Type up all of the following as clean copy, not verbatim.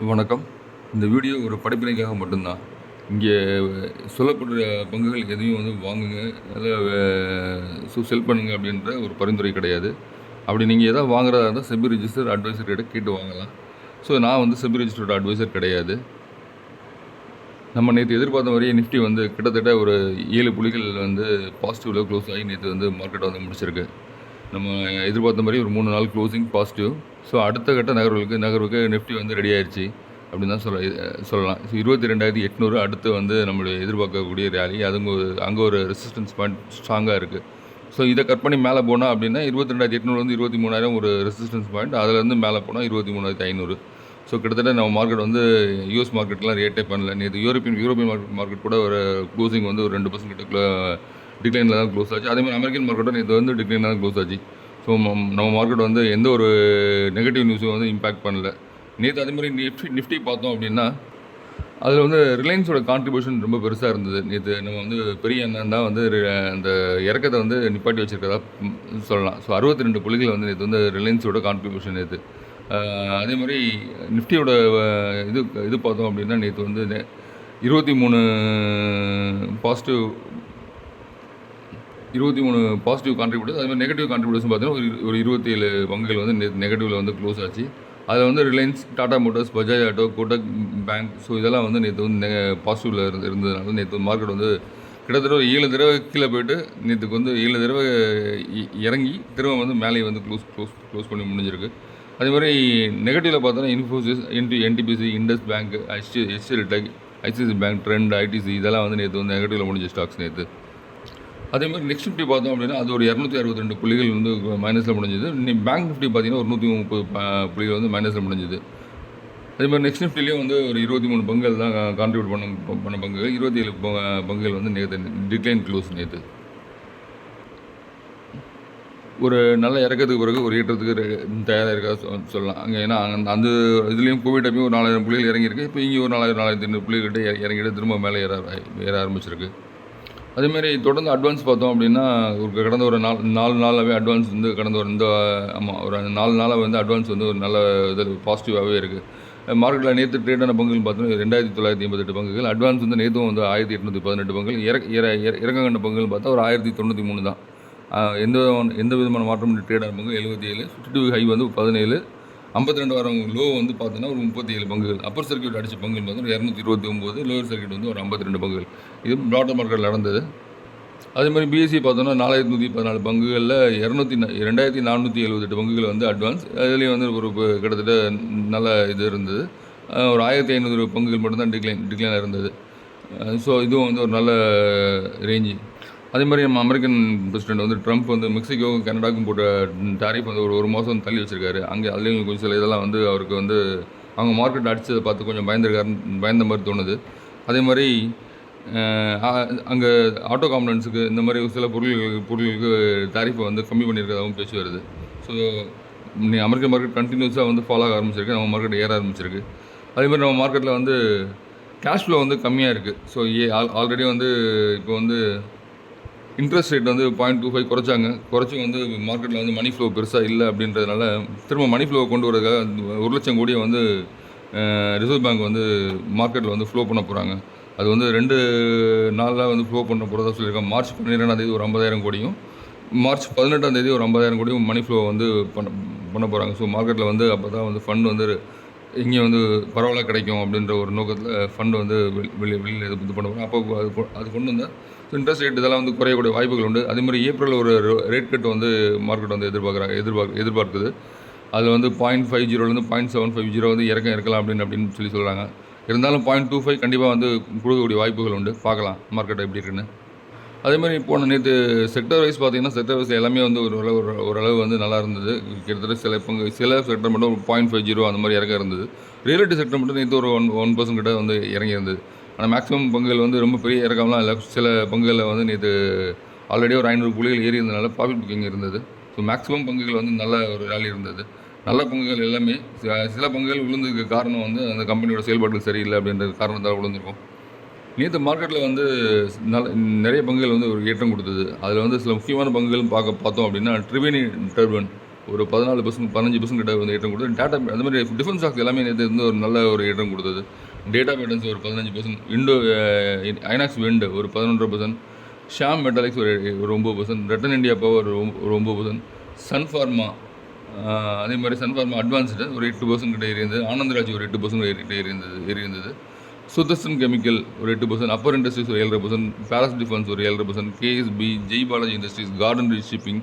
வணக்கம். இந்த வீடியோ ஒரு படிப்பினைக்காக மட்டும்தான். இங்கே சொல்லப்படுற பங்குகள் எதையும் வந்து வாங்குங்க, செல் பண்ணுங்க அப்படின்ற ஒரு பரிந்துரை கிடையாது. அப்படி நீங்கள் எதாவது வாங்குறதா இருந்தால் செபி ரிஜிஸ்டர் அட்வைசர் கிட்ட கேட்டு வாங்கலாம். நான் வந்து செபி ரிஜிஸ்டர்ட் அட்வைசர் கிடையாது. நம்ம நேற்று எதிர்பார்த்த மாதிரியே நிஃப்டி வந்து கிட்டத்தட்ட ஒரு 7 புள்ளிகள் வந்து பாசிட்டிவ்ல க்ளோஸ் ஆகி நேற்று வந்து மார்க்கெட் வந்து முடிச்சிருக்கு. நம்ம எதிர்பார்த்த மாதிரி ஒரு 3 நாள் க்ளோசிங் பாசிட்டிவ். அடுத்த கட்ட நகர்வுக்கு நிஃப்டி வந்து ரெடி ஆயிடுச்சு அப்படின்னு தான் சொல்லலாம். 22,800 அடுத்து வந்து நம்மளுடைய எதிர்பார்க்கக்கூடிய ரேலி. அங்கே ஒரு ரெசிஸ்டன்ஸ் பாயிண்ட் ஸ்ட்ராங்காக இருக்குது. இதை கட் பண்ணி மேலே போனால் அப்படின்னா 22,800 வந்து 23,000 ஒரு ரெசிஸ்டன்ஸ் பாயிண்ட். அதுலேருந்து மேலே போனால் 23,500. கிட்டத்தட்ட நம்ம மார்க்கெட் வந்து யூஎஸ் மார்க்கெட்லாம் ரியாக்டே பண்ணல. நேற்று யூரோப்பியன் மார்க்கெட் கூட ஒரு க்ளோசிங் வந்து ஒரு 2% கிட்ட டிக்ளைனில் தான் க்ளோஸ் ஆச்சு. அதேமாதிரி அமெரிக்கன் மார்க்கெட்டும் நேற்று வந்து டிக்ளைனில் தான் க்ளோஸ் ஆச்சு. நம்ம மார்க்கெட் வந்து எந்த ஒரு நெகட்டிவ் நியூஸும் வந்து இம்பேக்ட் பண்ணல. நேற்று அதேமாதிரி நிஃப்டி பார்த்தோம் அப்படின்னா அதில் வந்து ரிலையன்ஸோட கான்ட்ரிபியூஷன் ரொம்ப பெருசாக இருந்தது. நேற்று நம்ம வந்து பெரிய அண்ணன் தான் வந்து அந்த இறக்கத்தை வந்து நிப்பாட்டி வச்சுருக்கதா சொல்லலாம். 62 புள்ளிகள் வந்து நேற்று வந்து ரிலையன்ஸோட கான்ட்ரிபியூஷன் நேற்று. அதே மாதிரி நிஃப்டியோட இது பார்த்தோம் அப்படின்னா நேற்று வந்து 23 பாசிட்டிவ் கான்ட்ரிபியூட்டர்ஸ். அதேமாதிரி நெகட்டிவ் கான்ட்ரிபியூட்டர்ஸ் பார்த்தீங்கன்னா ஒரு 27 பங்குகள் வந்து நேற்று நெகட்டிவில் வந்து க்ளோஸ் ஆச்சு. அதில் வந்து Reliance, Tata Motors, Bajaj auto, Kotak bank இதெல்லாம் வந்து நேற்று வந்து பாசிட்டிவில் இருந்ததுனால நேற்று மார்க்கெட் வந்து கிட்டத்தட்ட ஒரு 7 தடவை கீழே போய்ட்டு நேற்றுக்கு வந்து 7 தடவை இறங்கி திரும்ப வந்து மேலே வந்து க்ளோஸ் பண்ணி முடிஞ்சிருக்கு. அதே மாதிரி நெகட்டிவில் பார்த்தோன்னா Infosys, NTPC, Indus bank, HCL tech, ICICI bank, Trent, ITC இதெல்லாம் வந்து நேற்று வந்து நெகட்டிவில் முடிஞ்ச ஸ்டாக்ஸ் நேற்று. அதே மாதிரி நெக்ஸ்ட் நிஃப்டி பார்த்தோம் அப்படின்னா அது ஒரு 262 புள்ளிகள் வந்து மைனஸில் முடிஞ்சது. பேங்க் நிஃப்டி பார்த்தீங்கன்னா ஒரு 130 புள்ளிகள் வந்து மைனஸில் முடிஞ்சது. அதே மாதிரி நெக்ஸ்ட் நிஃப்டிலேயும் வந்து ஒரு 23 பங்குகள் தான் கான்ட்ரிபியூட் பண்ண பங்குகள். 27 பங்குகள் வந்து நேற்று டிக்ளைன் க்ளோஸ் நேற்று. ஒரு நல்ல இறக்கத்துக்கு பிறகு ஒரு ஏற்றத்துக்கு தயாராக இருக்கா சொல்லலாம். அங்கே ஏன்னா அந்த இதுலேயும் கோவிட் அப்பயும் ஒரு 4000 புள்ளிகள் இறங்கியிருக்கு. இப்போ இங்கே ஒரு 4,500 புள்ளிகிட்ட இறங்கிட்டு திரும்ப மேலே ஏற ஆரம்பிச்சிருக்கு. அதேமாதிரி தொடர்ந்து அட்வான்ஸ் பார்த்தோம் அப்படின்னா கடந்த ஒரு 4 நாளாகவே அட்வான்ஸ் வந்து ஒரு 4 நாளாக வந்து அட்வான்ஸ் வந்து ஒரு நல்ல இதில் பாசிட்டிவாகவே இருக்குது. மார்க்கெட்டில் நேற்று ட்ரேடான பங்குகள் பார்த்தோன்னா 2,988 பங்குகள். அட்வான்ஸ் வந்து நேற்றும் வந்து 1,818 பங்குகள். இறக்க கண்ட பங்குகள் பார்த்தா ஒரு 1,093 தான். எந்த விதமான மாற்றமும் ட்ரேடான பங்கு 77. 52 ஹை வந்து 17. 52 வாரம் லோ வந்து பார்த்தோன்னா ஒரு 37 பங்குகள். அப்பர் சர்க்கியூட் அடித்த பங்குகள் பார்த்தோன்னா 229. லோவர் சர்க்கியூட் வந்து ஒரு 52 பங்குகள். இது ப்ராடர் மார்க்கெட்டில் நடந்தது. அதே மாதிரி பிஎஸ்சி பார்த்தோன்னா 4,114 பங்குகளில் 2,478 பங்குகள் வந்து அட்வான்ஸ். அதுலேயும் வந்து ஒரு கிட்டத்தட்ட நல்ல இது இருந்தது. ஒரு 1,500 பங்குகள் மட்டும்தான் டிக்ளைனாக இருந்தது. இதுவும் வந்து ஒரு நல்ல ரேஞ்சு. அதே மாதிரி நம்ம அமெரிக்கன் பிரசிடென்ட் வந்து ட்ரம்ப் வந்து மெக்சிகோவும் கனடாவுக்கும் போட்ட டாரிஃப் வந்து ஒரு மாதம் தள்ளி வச்சுருக்காரு. அங்கே அதுலேயும் கொஞ்சம் சில இதெல்லாம் வந்து அவருக்கு வந்து அவங்க மார்க்கெட் அடித்ததை பார்த்து கொஞ்சம் பயந்த மாதிரி தோணுது. அதே மாதிரி அங்கே ஆட்டோ காம்பனன்ஸுக்கு இந்த மாதிரி சில பொருள்களுக்கு டாரிஃபை வந்து கம்மி பண்ணியிருக்கிறதாகவும் பேச்சு வருது. அமெரிக்கன் மார்க்கெட் கண்டினியூஸாக வந்து ஃபாலோ ஆக ஆரம்பிச்சிருக்கு. நம்ம மார்க்கெட் ஏற ஆரம்பிச்சிருக்கு. அதே மாதிரி நம்ம மார்க்கெட்டில் வந்து கேஷ் ஃப்ளோ வந்து கம்மியாக இருக்குது. ஆல்ரெடி வந்து இப்போ வந்து இன்ட்ரெஸ்ட் ரேட் வந்து 0.25 குறைச்சி வந்து மார்க்கெட்டில் வந்து மணி ஃப்ளோ பெருசாக இல்லை அப்படின்றதுனால திரும்ப மணி ஃப்ளோ கொண்டு வரதுக்காக 1,00,000 கோடியை வந்து ரிசர்வ் பேங்க் வந்து மார்க்கெட்டில் வந்து ஃப்ளோ பண்ண போகிறாங்க. அது வந்து 2 நாளில் வந்து ஃப்ளோ பண்ண போகிறதா சொல்லியிருக்காங்க. மார்ச் 12ஆம் ஒரு 50,000 கோடியும், மார்ச் 18ஆம் ஒரு 50,000 கோடியும் மணி ஃப்ளோ வந்து பண்ண போகிறாங்க. மார்க்கெட்டில் வந்து அப்போ தான் வந்து ஃபண்ட் வந்து இங்கே வந்து பரவாயில்ல கிடைக்கும் அப்படின்ற ஒரு நோக்கத்தில் ஃபண்டு வந்து வெளியில் இது பண்ண போகிறோம். அப்போ அது கொண்டு வந்தால் இன்ட்ரெஸ்ட் ரேட் இதெல்லாம் வந்து குறையக்கூடிய வாய்ப்புகள் உண்டு. அதே மாதிரி ஏப்ரல் ஒரு ரேட் கட் வந்து மார்க்கெட் வந்து எதிர்பார்க்குது. அதில் வந்து 0.50 0.750 வந்து இருக்கலாம் அப்படின்னு சொல்லி சொல்கிறாங்க. இருந்தாலும் 0.25 கண்டிப்பாக வந்து கொடுக்கக்கூடிய வாய்ப்புகள் உண்டு. பார்க்கலாம் மார்க்கெட் எப்படி இருக்குன்னு. அதே மாதிரி போன நேற்று செக்டர் வைஸ் பார்த்தீங்கன்னா செக்டர் வைஸ் எல்லாமே வந்து ஓரளவு வந்து நல்லா இருந்தது. கிட்டத்தட்ட சில செக்டர் மட்டும் 0.50 அந்த மாதிரி இறக்க இருந்தது. ரியல்டி செக்டர் மட்டும் நேற்று ஒரு 1% கிட்ட வந்து இறங்கி இருந்தது. ஆனால் மேக்ஸிமம் பங்குகள் வந்து ரொம்ப பெரிய இறக்கம்லாம் இல்லை. சில பங்குகளில் வந்து நேற்று ஆல்ரெடி ஒரு 500 புள்ளிகள் ஏறி இருந்ததுனால ப்ராஃபிட் புக்கிங் இருந்தது. மேக்ஸிமம் பங்குகள் வந்து நல்ல ஒரு ரேலி இருந்தது. நல்ல பங்குகள் எல்லாமே. சில பங்குகள் விழுந்ததுக்கு காரணம் வந்து அந்த கம்பெனியோட செயல்பாடுகள் சரியில்லை அப்படின்ற காரணத்தால் விழுந்திருக்கும். நேற்று மார்க்கெட்டில் வந்து நிறைய பங்குகள் வந்து ஒரு ஏற்றம் கொடுத்தது. அதில் வந்து சில முக்கியமான பங்குகள் பார்த்தோம் அப்படின்னா ட்ரிவேணி டர்பன் ஒரு 14%, 15% கிட்ட வந்து ஏற்றம் கொடுத்தது. டாடா அந்த மாதிரி டிஃபென்ஸ் ஸ்டாக்ஸ் எல்லாமே நேற்று வந்து ஒரு நல்ல ஒரு ஏற்றம் கொடுத்தது. டேட்டா பேட்டர்ன்ஸ் ஒரு 15%, ஐநாக்ஸ் விண்ட் ஒரு 11%, ஷாம் மெட்டாலிக்ஸ் ஒரு 9%, ரட்டன் இந்தியா பவர் ஒரு 9%, சன் ஃபார்மா அதே மாதிரி சன் ஃபார்மா அட்வான்ஸ்டு ஒரு 8% கிட்ட இருந்தது. ஆனந்தராஜ் ஒரு 8% கிட்ட இருந்தது. சுதர்சன் கெமிக்கல் ஒரு 8%, அப்பர் இண்டஸ்ட்ரீஸ் ஒரு 7%, பாரஸ் டிஃபென்ஸ் ஒரு 7%, KSB, Jai Balaji industries, garden reach shipping,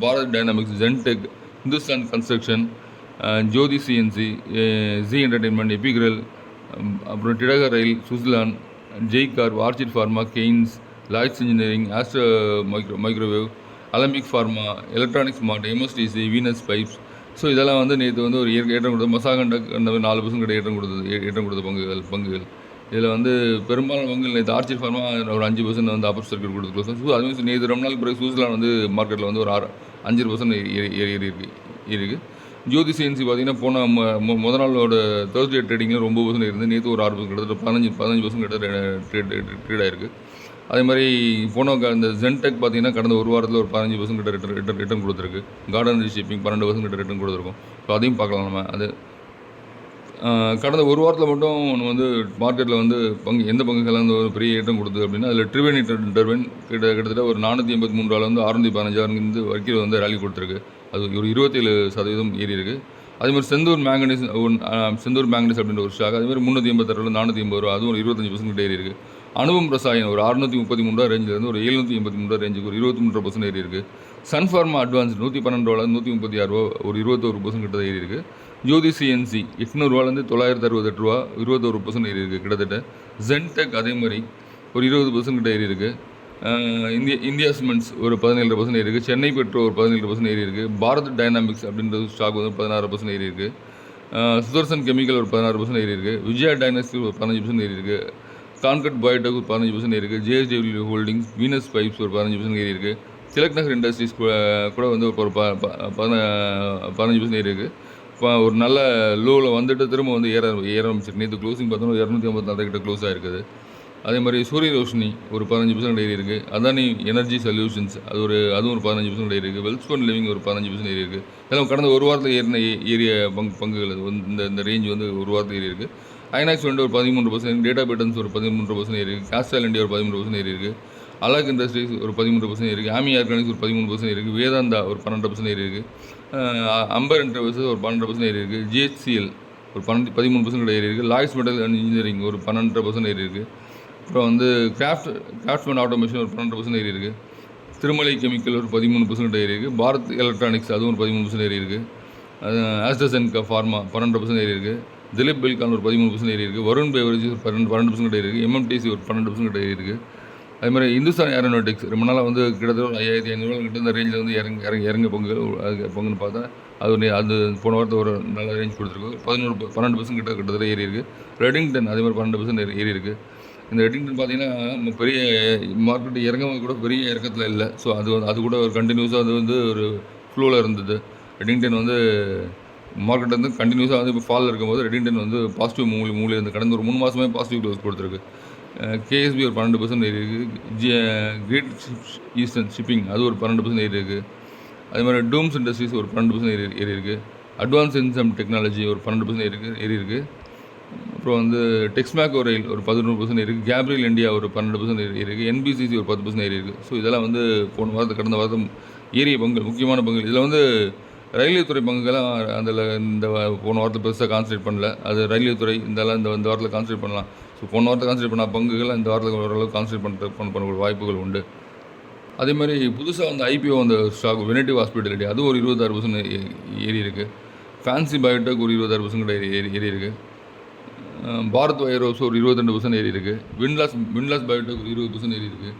Bharat dynamics, Zentech, Hindustan construction, Jyoti CNC, Zee entertainment, Epigral, அப்புறம் டிடகர் ரயில், சுஸ்லான், ஜெய்கார், Orchid pharma, Kaynes, Lloyds engineering, Astra microwave, Alembic pharma, electronics smart, MSTC, Venus pipes. So இதெல்லாம் வந்து நேற்று வந்து ஒரு ஏற்றம் கொடுத்தது. மசாகண்டக் அந்த மாதிரி 4% கிட்ட ஏற்றம் கொடுத்த பங்குகள். இதில் வந்து பெரும்பாலான பங்குகள் நேற்று ஆர்ச்சிட் ஃபார்மா ஒரு 5% வந்து அப்பர் சர்க்கியூட் கொடுத்து. ஸோ அதுமாதிரி நேற்று ரொம்ப நாள் பிறகு சுவிட்சர்லாந்து வந்து மார்க்கெட்டில் வந்து ஒரு 5% இருக்குது. ஜோதி சிஎன்சி பார்த்தீங்கன்னா போன முதல் நாளோட தேர்ஸ்டே ட்ரேடிங்கில் 9% இருந்து நேற்று ஒரு 6% கிட்டத்தட்ட 15% கிட்ட ட்ரேட் ஆயிருக்கு. அதே மாதிரி இந்த ஜென்டெக் பார்த்தீங்கன்னா கடந்த ஒரு வாரத்தில் ஒரு 15% கிட்ட ரிட்டர்ன் கொடுத்துருக்கு. கார்டன் ஷிப்பிங் 12% கிட்ட ரிட்டர்ன் கொடுத்துருக்கும். ஸோ அதையும் பார்க்கலாம் நம்ம. அது கடந்த ஒரு வாரத்தில் மட்டும் வந்து மார்க்கெட்டில் வந்து எந்த பங்குகள் வந்து ஒரு பெரிய ஏற்றம் கொடுத்தது அப்படின்னா அதில் ட்ரிவென் கிட்டத்தட்ட ஒரு 483 வந்து 615 வரைக்கும் வந்து ரேலி கொடுத்துருக்கு. அது ஒரு 27% ஏறி இருக்குது. அதேமாதிரி செந்தூர் மேங்கனீஸ் அப்படின்ற ஒரு ஸ்டாக் அதேமாதிரி 386 480 அதுவும் ஒரு 25% கிட்ட ஏறி இருக்குது. அனுபவம் ரசாயன் ஒரு 633 ரேஞ்சிலேருந்து ஒரு 783 ரேஞ்சுக்கு ஒரு 23% ஏறி இருக்குது. சன்ஃபார்மா அட்வான்ஸ் $112 136 ஒரு 21% கிட்ட ஏறி இருக்குது. ஜோதி சிஎன்சி $800 $968 21% ஏறி இருக்குது கிட்டத்தட்ட. ஜென்டெக் அதே மாதிரி ஒரு 20% கிட்ட ஏறி இருக்குது. இந்தியா சிமெண்ட்ஸ் ஒரு 17% ஏறி இருக்குது. சென்னை பெட்ரோ ஒரு 17% ஏறி இருக்குது. பாரத் டைனாமிக்ஸ் அப்படின்ற ஸ்டாக் வந்து 16% ஏறி இருக்குது. சுதர்சன் கெமிக்கல் ஒரு 16% ஏறி இருக்குது. விஜயா டைனஸ்டி ஒரு 15% ஏறி இருக்குது. கான்கட் பயோடெக் ஒரு 15% ஏறி இருக்குது. ஜேஎஸ்டபிள்யூ ஹோல்டிங்ஸ், வீனஸ் பைப்ஸ் ஒரு 15% ஏறி இருக்குது. திலக் நகர் இண்டஸ்ட்ரீஸ் கூட வந்து ஒரு 15% ஏறி இருக்குது. இப்போ ஒரு நல்ல லோவில் வந்துட்டு திரும்ப வந்து ஏற ஆரம்பிச்சிருக்கு. நேற்று க்ளோசிங் பார்த்தோம்னா 254 கிட்ட க்ளோஸ் ஆகிருக்குது. அதே மாதிரி சூரிய ரோஷினி ஒரு 15% ஏறி இருக்குது. அதானி எனர்ஜி சொல்யூஷன்ஸ் அதுவும் ஒரு 15% ஏறி இருக்குது. வெல்ஸ்போன் லிவிங் ஒரு 15% ஏறி இருக்குது. இதெல்லாம் கடந்த ஒரு வாரத்தில் ஏறிய பங்குகள் இந்த ரேஞ்ச் வந்து ஒரு வாரத்தில் ஏறி இருக்குது. ஐநாக்ஸ் வந்து ஒரு 13%, டேட்டா பேட்டர்ன்ஸ் ஒரு 13% ஏறி இருக்குது. காஸ்டால் இந்தியா ஒரு 13% ஏறி இருக்குது. அலாக் இண்டஸ்ட்ரீஸ் ஒரு 13% ஏறி இருக்குது. ஆமி ஆர்கானிக்ஸ் ஒரு 13% ஏறி இருக்குது. வேதாந்தா ஒரு 12% ஏறி இருக்குது. அம்பர் என்டர்பிரைசஸ் ஒரு 12% ஏறி இருக்குது. ஜிஹெச்சிஎல் ஒரு 13% ஏறி இருக்குது. லாய்ட்ஸ் மெட்டல் அண்ட் இன்ஜினியரிங் ஒரு 12% ஏறி இருக்குது. அப்புறம் வந்து கிராஃப்ட்மேன் ஆட்டோமேஷன் ஒரு 12% ஏறி இருக்குது. திருமலை கெமிக்கல் ஒரு 13% ஏறி இருக்குது. பாரத் எலக்ட்ரானிக்ஸ் அதுவும் ஒரு 13% ஏறி இருக்குது. ஆஸ்ட்ராசென்கா ஃபார்மா 12% ஏறி இருக்குது. திலீப் பில்கான் ஒரு 13% ஏறி இருக்குது. வருண் பேவரேஜஸ் ஒரு 12% ஏறி இருக்குது. எம்எம்டிசி ஒரு 12% ஏறி இருக்குது. அதே மாதிரி இந்துஸ்தான் ஏரோநாட்டிக்ஸ் ரொம்ப நாளாக வந்து கிட்டத்தட்ட ஒரு 5500 கிட்ட இந்த ரேஞ்சில் வந்து இறங்க பங்குன்னு பார்த்தா அது போன வாரத்தில் ஒரு நல்ல ரேஞ்ச் கொடுத்துருக்கு. 12% கிட்டத்தட்ட ஏறி இருக்குது. ரெடிங்டன் அதே மாதிரி 12% ஏறி இருக்குது. இந்த ரெடிங்டன் பார்த்தீங்கன்னா பெரிய மார்க்கெட் இறங்கும் கூட பெரிய இறக்கத்தில் இல்லை. ஸோ அது கூட ஒரு கண்டினியூஸாக அது வந்து ஒரு ஃப்ளோவில் இருந்தது. ரெடிங்டன் வந்து மார்க்கெட் வந்து கண்டினியூஸாக வந்து இப்போ ஃபாலில் இருக்கும்போது ரெடிங்டன் வந்து பாசிட்டிவ் மூவ்ல இருந்து கடந்த ஒரு 3 மாதமே பாசிட்டிவ் க்ளோஸ் கொடுத்துருக்கு. கேஎஸ்பி ஒரு 12% ஏறி இருக்குது. கிரேட் ஈஸ்டர்ன் ஷிப்பிங் அது ஒரு 12% ஏறி இருக்குது. அதே மாதிரி டூம்ஸ் இண்டஸ்ட்ரீஸ் ஒரு 12% ஏறி இருக்குது. அட்வான்ஸ் இன்சம் டெக்னாலஜி ஒரு 12% ஏறி இருக்குது. அப்புறம் வந்து டெக்ஸ்மேக் ஒரு 11% ஏறி இருக்குது. கேப்ரியல் இந்தியா ஒரு 12% ஏறி இருக்குது. என்பிசிசி ஒரு 10% ஏறி இருக்குது. ஸோ இதெல்லாம் வந்து கடந்த வாரத்தில் ஏறிய பங்குகள், முக்கியமான பங்குகள். இதில் வந்து ரயில்வே துறை பங்குகள்லாம் அதில் இந்த போன வாரத்தில் பெருசாக கான்சன்ட்ரேட் பண்ணல. அது ரயில்வே துறை இந்த வாரத்தில் கான்சன்ட்ரேட் பண்ணலாம். ஸோ போன வாரத்தில் கான்சன்ட்ரேட் பண்ண பங்குகள் இந்த வாரத்தில் ஓரளவுக்கு கான்சன்ட்ரேட் பண்ணக்கூடிய வாய்ப்புகள் உண்டு. அதே மாதிரி புதுசாக வந்து ஐபிஓ அந்த ஸ்டாக் வெனட்டிவ் ஹாஸ்பிட்டாலிட்டி அது ஒரு 26% ஏறி இருக்குது. ஃபேன்சி பயோடெக் ஒரு 26% ஏறி இருக்குது. பாரத் வைரோஸ் ஒரு 22% ஏறி இருக்குது. வின்லாஸ் பயோடெக் ஒரு 20% ஏறி இருக்குது.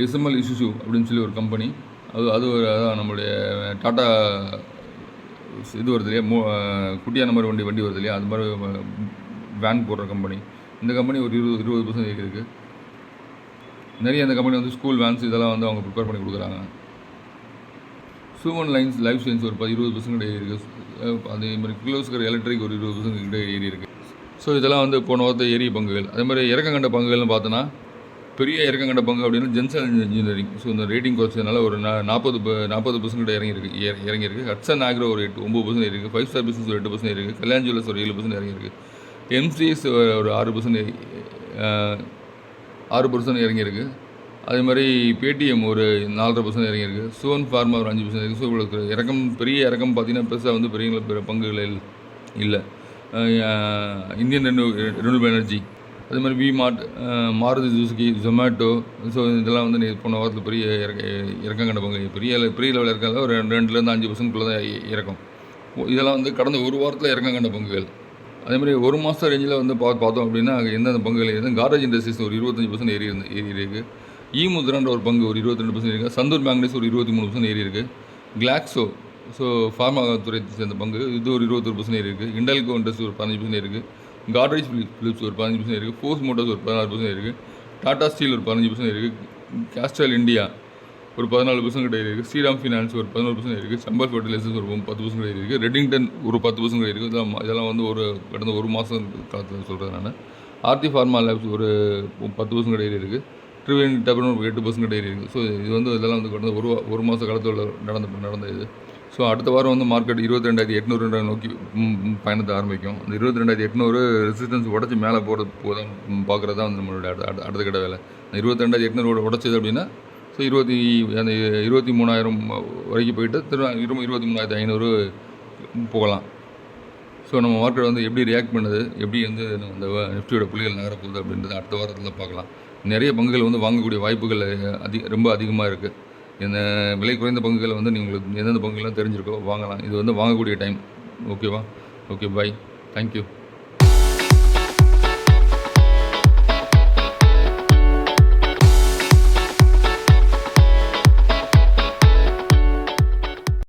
எஸ்எம்எல் இஷ்யூ அப்படின்னு சொல்லி ஒரு கம்பெனி அது அதான் நம்மளுடைய டாட்டா இது வருது இல்லையா, குட்டியான மாதிரி வண்டி வருது இல்லையா, அது மாதிரி வேன் போடுற கம்பெனி. இந்த கம்பெனி ஒரு 20% ஏறி இருக்குது. நிறைய அந்த கம்பெனி வந்து ஸ்கூல் வேன்ஸ் இதெல்லாம் வந்து அவங்க ப்ரிப்பேர் பண்ணி கொடுக்குறாங்க. சூமன் லைன்ஸ் லைஃப் சயின்ஸ் ஒரு 20% ஏறி இருக்குது. அதே மாதிரி கிலோஸ்கர் எலக்ட்ரிக் ஒரு 20% ஏறி இருக்குது. ஸோ இதெல்லாம் வந்து போன வாரத்தை ஏறிய பங்குகள். அதே மாதிரி இறக்கம் கண்ட பங்குகள்னு பார்த்தோன்னா பெரிய இறக்கம் கண்ட பங்கு அப்படின்னா ஜென்சன் இன்ஜினியரிங். ஸோ இந்த ரேட்டிங் குறைச்சதுனால ஒரு 40% இறங்கியிருக்கு. இறங்கியிருக்கு. ஹட்சன் ஆக்ரோ ஒரு 9% இருக்குது. 5 ஸ்டார் பிஸ்னஸ் ஒரு 8% இருக்குது. கல்யாண் ஜுவல்லர்ஸ் ஒரு 7% இறங்கியிருக்கு. எம்சிஎஸ் ஒரு 6% இறங்கியிருக்கு. அதே மாதிரி பேடிஎம் ஒரு 4.5% இறங்கியிருக்கு. சுவன் ஃபார்மா ஒரு 5% இருக்குது. ஸோ இவ்வளோ பெரிய இறக்கம் பார்த்தீங்கன்னா பெருசாக வந்து பெரிய பங்குகள் இல்லை. இந்தியன் ரெனியூவபிள் எனர்ஜி, அதே மாதிரி விமார்ட், மாருதி சுசுகி, ஜொமேட்டோ, ஸோ இதெல்லாம் வந்து போன வாரத்தில் பெரிய இறக்கம் கண்ட பங்கு. பெரிய லெவலில் இருக்காத ஒரு 2-5% தான் இறக்கம். இதெல்லாம் வந்து கடந்த ஒரு வாரத்தில் இறக்கம் கண்ட பங்குகள். அதே மாதிரி ஒரு மாதம் ரேஞ்சில் வந்து பார்த்தோம் அப்படின்னா எந்தெந்த பங்குகள் கார்டேஜ் இண்டஸ்ட்ரீஸ் ஒரு 25% ஏறி இருக்குது. முத்ரான்ற ஒரு பங்கு ஒரு 22% இருக்குது. சந்தூர் மேக்னஸ் ஒரு 23% ஏறி இருக்குது. கிளாக்ஸோ, ஸோ ஃபார்மா துறை சேர்ந்த பங்கு இது ஒரு 21% ஏறி இருக்குது. இண்டல்கோ இண்டஸ்ட்ரி ஒரு 15% இருக்குது. காட்ரேஜ் பிலிப்ஸ் ஒரு 15% இருக்குது. ஃபோர்ஸ் மோட்டார்ஸ் ஒரு 16% இருக்குது. டாடா ஸ்டீல் ஒரு 15% இருக்குது. கேஸ்ட்ரால் இந்தியா ஒரு 14% கிட்ட இருக்குது. ஸ்ரீராம் ஃபினான்ஸ் ஒரு 11% இருக்குது. சம்பல் ஃபர்டிலைசர்ஸ் ஒரு 10% இருக்குது. ரெட்டிங்டன் ஒரு 10% இருக்குது. இதெல்லாம் வந்து கடந்த ஒரு மாதம் காலத்தில் சொல்கிறேன் நான். ஆர்த்தி ஃபார்மா லேப்ஸ் ஒரு 10% கிட்ட இருக்குது. ட்ரிவேன் டபுள் ஒரு 8% கிட்ட இருக்குது. ஸோ இது வந்து இதெல்லாம் வந்து கடந்த ஒரு மாத காலத்தில் நடந்த இது. ஸோ அடுத்த வாரம் வந்து மார்க்கெட் 22,800 நோக்கி பயணத்தை ஆரம்பிக்கும். அந்த 22,800 ரெசிஸ்டன்ஸ் உடச்சி மேலே போகிறத பார்க்குறது தான் வந்து நம்மளோட அடுத்த கட்ட வேலை. அந்த 22,800 உடச்சது அப்படின்னா ஸோ 23,000 வரைக்கும் போயிட்டு 23,500 போகலாம். ஸோ நம்ம மார்க்கெட் வந்து எப்படி ரியாக்ட் பண்ணுது, எப்படி வந்து அந்த நிஃப்டியோட புள்ளிகள் நகரப்போகுது அப்படின்றது அடுத்த வாரத்தில் பார்க்கலாம். நிறைய பங்குகள் வந்து வாங்கக்கூடிய வாய்ப்புகள் ரொம்ப அதிகமாக இருக்குது. இந்த விலை குறைந்த பங்குகளை வந்து உங்களுக்கு எந்தெந்த பங்குகள்லாம் தெரிஞ்சிருக்கோ வாங்கலாம். இது வந்து வாங்கக்கூடிய டைம். ஓகேவா? ஓகே, பாய். தேங்க்யூ.